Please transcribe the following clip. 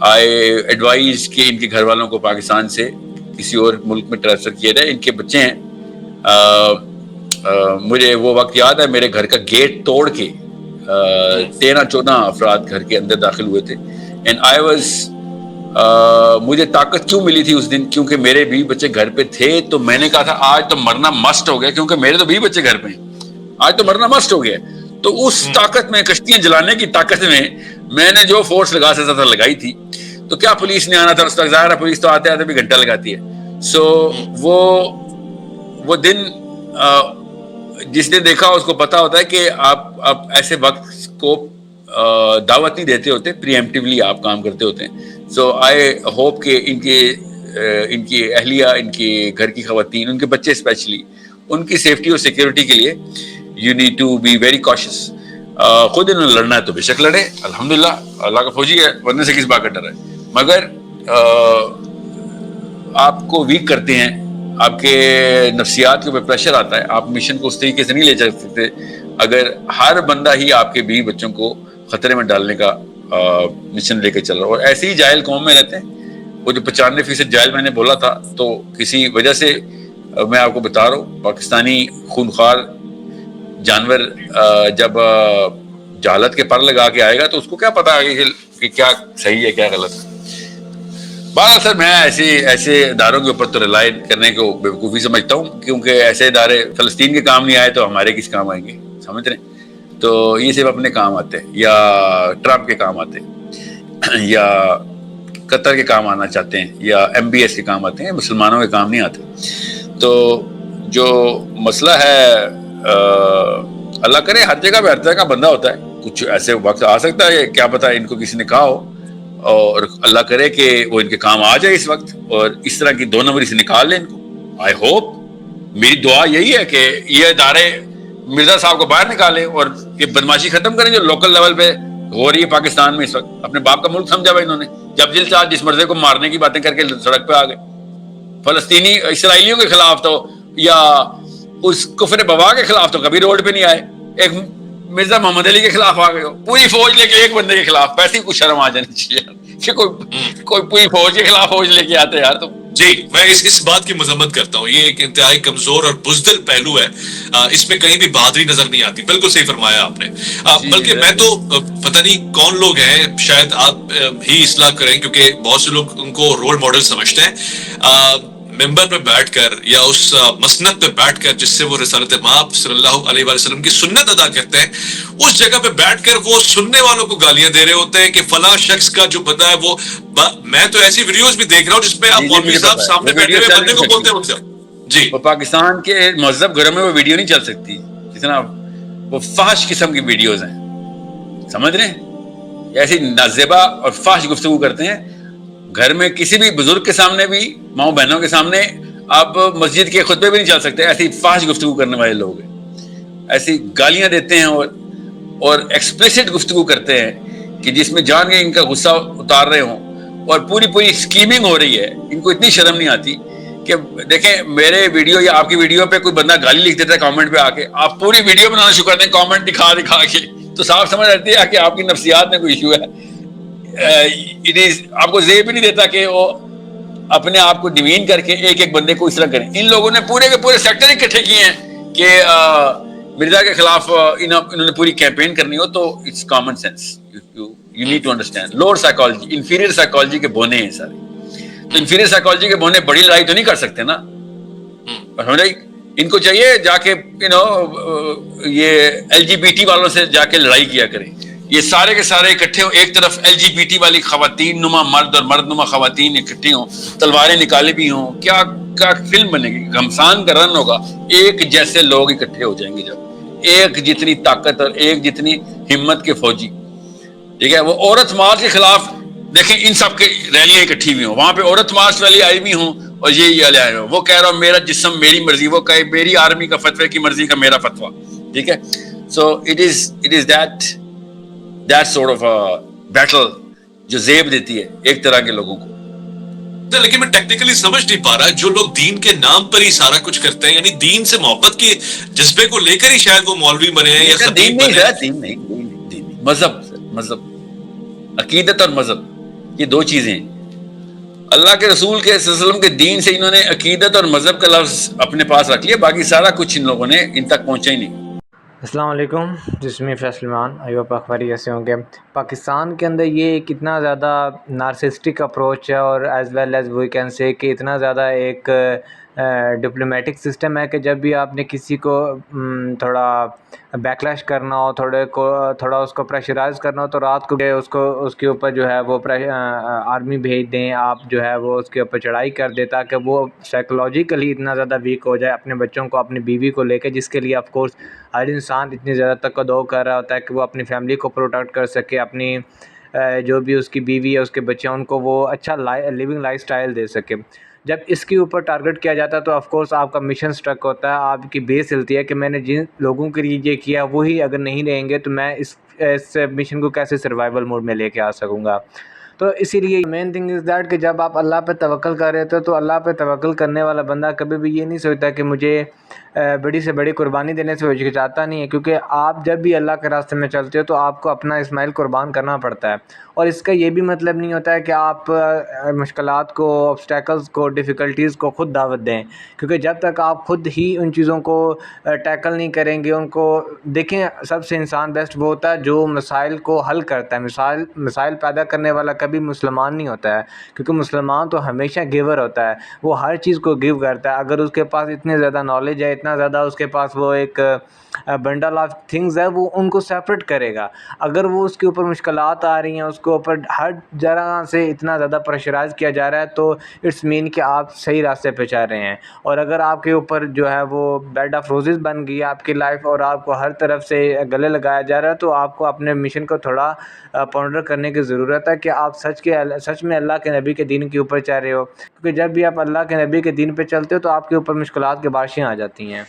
I advise کہ ان کے گھر والوں کو پاکستان سے کسی اور ملک میں ٹرانسفر کیا جائے. ان کے بچے ہیں. مجھے وہ وقت یاد ہے میرے گھر کا گیٹ توڑ کے 13-14 افراد گھر کے اندر داخل ہوئے تھے. اینڈ آئی واز مجھے طاقت کیوں ملی تھی اس دن؟ کیونکہ میرے بیوی بچے گھر پہ تھے. تو میں نے کہا تھا آج تو مرنا مسٹ ہو گیا, کیونکہ میرے تو بیوی بچے گھر پہ ہیں, آج تو مرنا مسٹ ہو گیا. تو اس طاقت میں, کشتیاں جلانے کی طاقت میں نے جو فورس لگا سکتا تھا لگائی تھی. تو کیا پولیس نے آنا تھا اس وقت؟ ظاہر ہے پولیس تو آتے آتے بھی گھنٹہ لگاتی ہے. سو وہ دن جس نے دیکھا اس کو پتا ہوتا ہے کہ آپ ایسے وقت کو دعوت نہیں دیتے ہوتے, پری ایمپٹیولی آپ کام کرتے ہوتے ہیں. سو آئی ہوپ کہ ان کی اہلیہ, ان کے گھر کی خواتین, ان کے بچے اسپیشلی, ان کی سیفٹی اور سیکیورٹی کے لیے you need to be very cautious. خود انہوں نے لڑنا ہے تو بے شک لڑے, الحمدللہ اللہ کا فوجی ہے, ورنہ سے کس بات کا ڈر ہے. مگر آپ کو ویک کرتے ہیں, آپ کے نفسیات کے اوپر پریشر آتا ہے, آپ مشن کو اس طریقے سے نہیں لے جا سکتے اگر ہر بندہ ہی آپ کے بیوی بچوں کو خطرے میں ڈالنے کا مشن لے کے چل رہا. اور ایسے ہی جاہل قوم میں رہتے ہیں. وہ جو 95% جاہل میں نے بولا تھا, تو کسی وجہ سے میں آپ کو بتا رہا ہوں, پاکستانی خونخوار جانور جب جہالت کے پر لگا کے آئے گا تو اس کو کیا پتا کہ کیا صحیح ہے کیا غلط ہے. بہرحال سر میں ایسے اداروں کے اوپر تو ریلائی کرنے کو بیوقوفی سمجھتا ہوں, کیونکہ ایسے ادارے فلسطین کے کام نہیں آئے تو ہمارے کس کام آئیں گے, سمجھ رہے ہیں؟ تو یہ صرف اپنے کام آتے ہیں, یا ٹرمپ کے کام آتے ہیں, یا قطر کے کام آنا چاہتے ہیں, یا MBS کے کام آتے ہیں, مسلمانوں کے کام نہیں آتے. تو جو مسئلہ ہے, اللہ کرے ہر جگہ پہ ہر طرح کا بندہ ہوتا ہے. کچھ ایسے وقت آ سکتا ہے, کیا پتا ان کو کسی نے کہا ہو, اور اللہ کرے کہ وہ ان کے کام آ جائے اس وقت, اور اس طرح کی 2 نمبری سے نکال لیں ان کو. آئی ہوپ, میری دعا یہی ہے کہ یہ ادارے مرزا صاحب کو باہر نکالیں اور یہ بدماشی ختم کریں جو لوکل لیول پہ ہو رہی ہے پاکستان میں اس وقت. اپنے باپ کا ملک سمجھا ہوا انہوں نے, جب دل چاہ جس مرضے کو مارنے کی باتیں کر کے سڑک پہ آ گئے. فلسطینی اسرائیلیوں کے خلاف تو, یا اس کفر بوا کے خلاف تو کبھی روڈ پہ نہیں آئے. ایک مرزا محمد علی کے خلاف آ گئے ہو, پوری فوج لے کے ایک بندے کے خلاف. ویسے ہی کچھ شرم آ جانی چاہیے کہ کوئی پوری فوج کے خلاف فوج لے کے آتے یار. تو جی میں اس بات کی مذمت کرتا ہوں, یہ ایک انتہائی کمزور اور بزدل پہلو ہے, اس میں کہیں بھی بہادری نظر نہیں آتی. بالکل صحیح فرمایا آپ نے. بلکہ میں تو پتہ نہیں کون لوگ ہیں, شاید آپ ہی اصلاح کریں, کیونکہ بہت سے لوگ ان کو رول ماڈل سمجھتے ہیں. ممبر پہ بیٹھ کر یا اس مسند پہ بیٹھ کر جس سے وہ رسالت مآب صلی اللہ علیہ وسلم کی سنت ادا کرتے ہیں, اس جگہ پہ بیٹھ کر وہ سننے والوں کو گالیاں دے رہے ہوتے ہیں کہ فلاں شخص کا جو بندہ ہے وہ. میں تو ایسی ویڈیوز بھی دیکھ رہا ہوں جس میں آپ مولوی صاحب سامنے بیٹھے ہوئے بندے کو بولتے ہیں. جی وہ پاکستان کے مہذب گھروں میں وہ ویڈیو نہیں چل سکتی, جتنا وہ فحش قسم کی ویڈیوز ہیں, سمجھ رہے ہیں؟ ایسی نازیبا اور فحش گفتگو کرتے ہیں. گھر میں کسی بھی بزرگ کے سامنے بھی, ماؤں بہنوں کے سامنے, آپ مسجد کے خطبے بھی نہیں چل سکتے. ایسی فحش گفتگو کرنے والے لوگ ہیں, ایسی گالیاں دیتے ہیں اور ایکسپلیسٹ گفتگو کرتے ہیں کہ جس میں جان کے ان کا غصہ اتار رہے ہوں, اور پوری اسکیمنگ ہو رہی ہے. ان کو اتنی شرم نہیں آتی کہ دیکھیں میرے ویڈیو یا آپ کی ویڈیو پہ کوئی بندہ گالی لکھ دیتا ہے کامنٹ پہ آ کے, آپ پوری ویڈیو بنانا شروع کرتے ہیں کامنٹ دکھا کے, تو صاف سمجھ آتی ہے کہ آپ کی نفسیات میں کوئی ایشو ہے. آپ کو زیب بھی نہیں دیتا کہ وہ اپنے آپ کو ڈیمین کر کے ایک بندے کو اس طرح کریں. ان لوگوں نے پورے کے پورے سیکٹر اکٹھے کیے ہیں کہ مرزا کے خلاف انہوں نے پوری کیمپین کرنی ہو. تو it's common sense, you need to understand. Lower psychology, inferior psychology کے بونے ہیں سارے. تو انفیریئر سائیکالوجی کے بونے بڑی لڑائی تو نہیں کر سکتے نا. ان کو چاہیے جا کے یہ LGBT والوں سے جا کے لڑائی کیا کریں. یہ سارے کے سارے اکٹھے ہوں ایک طرف, LGBT والی خواتین نما مرد اور مرد نما خواتین اکٹھے ہوں, تلواریں نکالے بھی ہوں. کیا فلم بنے گی, گھمسان کا رن ہوگا. ایک جیسے لوگ اکٹھے ہو جائیں گے جب, ایک جتنی طاقت اور ایک جتنی ہمت کے فوجی, ٹھیک ہے. وہ عورت مارچ کے خلاف دیکھیں, ان سب کے ریلیاں اکٹھی ہوئی ہوں, وہاں پہ عورت مارچ والی آئی ہوئی ہوں, اور یہ آئے ہوں. وہ کہہ رہا ہوں میرا جسم میری مرضی, وہ کہے میری آرمی کا فتوے کی مرضی کا میرا فتویٰ, ٹھیک ہے. So it is that sort of a battle جو زیب دیتی ہے ایک طرح کے لوگوں کو. لیکن میں ٹیکنیکلی سمجھ نہیں پا رہا, جو لوگ دین کے نام پر ہی سارا کچھ کرتے ہیں, یعنی دین سے محبت کے جذبے کو لے کر ہی شاید وہ مولوی بنے ہیں یا خطیب بنے ہیں. دین نہیں, مذہب, عقیدت اور مذہب. یہ دو چیزیں ہیں. اللہ کے رسول کے صلی اللہ علیہ وسلم کے دین سے انہوں نے عقیدت اور مذہب کا لفظ اپنے پاس رکھ لیا, باقی سارا کچھ ان لوگوں نے ان تک پہنچا ہی نہیں. السلام علیکم, جسمی فیصلمان ایوب اخباری ایسے ہوں گے. پاکستان کے اندر یہ ایک اتنا زیادہ نارسسٹک اپروچ ہے, اور as well as we can say کہ اتنا زیادہ ایک ڈپلومیٹک سسٹم ہے کہ جب بھی آپ نے کسی کو تھوڑا بیکلیش کرنا ہو, تھوڑا اس کو پریشرائز کرنا ہو, تو رات کو اس کے اوپر جو ہے وہ آرمی بھیج دیں, آپ جو ہے وہ اس کے اوپر چڑھائی کر دیں تاکہ وہ سائیکولوجیکلی اتنا زیادہ ویک ہو جائے اپنے بچوں کو, اپنی بیوی کو لے کے, جس کے لیے آف کورس ہر انسان اتنی زیادہ تقاضا کر رہا ہوتا ہے کہ وہ اپنی فیملی کو پروٹیکٹ کر سکے, اپنی جو بھی اس کی بیوی ہے, اس کے بچے ہیں, ان کو وہ اچھا لیونگ لائف سٹائل دے سکے. جب اس کے اوپر ٹارگٹ کیا جاتا ہے تو آف کورس آپ کا مشن سٹرک ہوتا ہے, آپ کی بیس ہلتی ہے کہ میں نے جن لوگوں کے لیے یہ کیا وہی اگر نہیں رہیں گے تو میں اس مشن کو کیسے سروائیول موڈ میں لے کے آ سکوں گا. تو اسی لیے مین تھنگ از دیٹ کہ جب آپ اللہ پہ توکل کر رہے تھے تو اللہ پہ توکل کرنے والا بندہ کبھی بھی یہ نہیں سوچتا کہ مجھے بڑی سے بڑی قربانی دینے سے ہچکچاتا نہیں ہے, کیونکہ آپ جب بھی اللہ کے راستے میں چلتے ہو تو آپ کو اپنا اسماعیل قربان کرنا پڑتا ہے. اور اس کا یہ بھی مطلب نہیں ہوتا ہے کہ آپ مشکلات کو, آبسٹیکلز کو, ڈیفیکلٹیز کو خود دعوت دیں, کیونکہ جب تک آپ خود ہی ان چیزوں کو ٹیکل نہیں کریں گے, ان کو دیکھیں, سب سے انسان بیسٹ وہ ہوتا ہے جو مسائل کو حل کرتا ہے. مسائل پیدا کرنے والا کبھی مسلمان نہیں ہوتا ہے, کیونکہ مسلمان تو ہمیشہ گیور ہوتا ہے, وہ ہر چیز کو گیو کرتا ہے. اگر اس کے پاس اتنی زیادہ نالج ہے, اتنا زیادہ اس کے پاس وہ ایک بنڈل آف تھنگز ہے, وہ ان کو سیپریٹ کرے گا. اگر وہ اس کے اوپر مشکلات آ رہی ہیں, اس کے اوپر ہر جگہ سے اتنا زیادہ پریشرائز کیا جا رہا ہے, تو اٹس مین کہ آپ صحیح راستے پہ چل رہے ہیں. اور اگر آپ کے اوپر جو ہے وہ بیڈ آف روزز بن گئی آپ کی لائف, اور آپ کو ہر طرف سے گلے لگایا جا رہا ہے, تو آپ کو اپنے مشن کو تھوڑا پونڈر کرنے کی ضرورت ہے کہ آپ سچ میں اللہ کے نبی کے دین کے اوپر چل رہے ہو. کیونکہ جب بھی آپ اللہ کے نبی کے دین پہ چلتے ہو تو آپ کے اوپر مشکلات کے بارشیں آ جاتی ہیں.